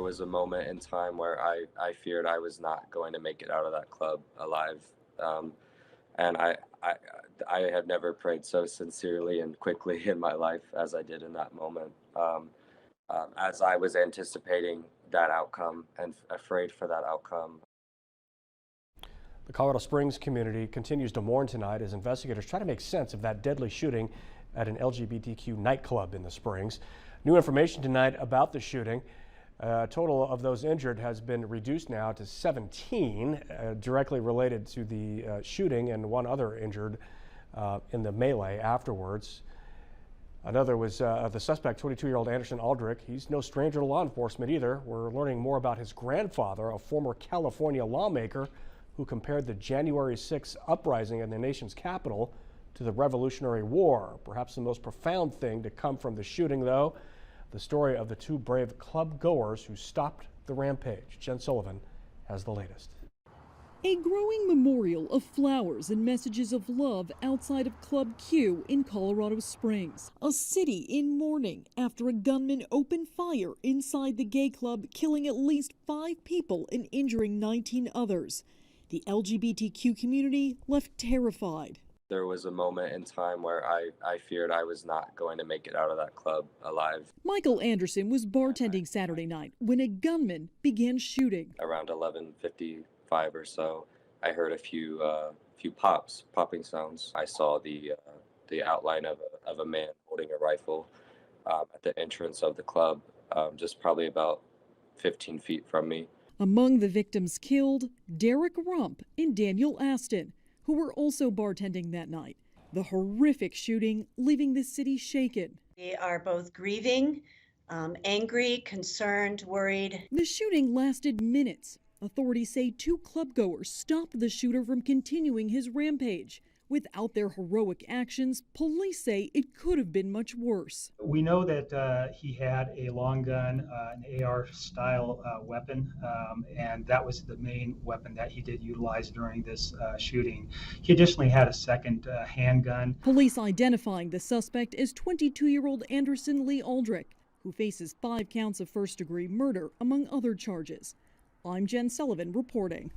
was a moment in time where I feared I was not going to make it out of that club alive. Um, and I have never prayed so sincerely and quickly in my life as I did in that moment. As I was anticipating that outcome and afraid for that outcome. The Colorado Springs community continues to mourn tonight as investigators try to make sense of that deadly shooting at an LGBTQ nightclub in the Springs. New information tonight about the shooting. A total of those injured has been reduced now to 17, directly related to the shooting, and one other injured in the melee afterwards. Another was the suspect, 22-year-old Anderson Aldrich. He's no stranger to law enforcement either. We're learning more about his grandfather, a former California lawmaker who compared the January 6th uprising in the nation's capital to the Revolutionary War. Perhaps the most profound thing to come from the shooting, though, the story of the two brave club goers who stopped the rampage. Jen Sullivan has the latest. A growing memorial of flowers and messages of love outside of Club Q in Colorado Springs. A city in mourning after a gunman opened fire inside the gay club, killing at least 5 people and injuring 19 others. The LGBTQ community left terrified. There was a moment in time where I feared I was not going to make it out of that club alive. Michael Anderson was bartending Saturday night when a gunman began shooting. Around 11:55 or so, I heard a few popping sounds. I saw the outline of a man holding a rifle at the entrance of the club, just probably about 15 feet from me. Among the victims killed, Derek Rump and Daniel Aston, who were also bartending that night. The horrific shooting leaving the city shaken. We are both grieving, angry, concerned, worried. The shooting lasted minutes. Authorities say 2 clubgoers stopped the shooter from continuing his rampage. Without their heroic actions, police say it could have been much worse. We know that he had a long gun, an AR-style weapon, and that was the main weapon that he did utilize during this shooting. He additionally had a second handgun. Police identifying the suspect as 22-year-old Anderson Aldrich, who faces 5 counts of first-degree murder, among other charges. I'm Jen Sullivan reporting.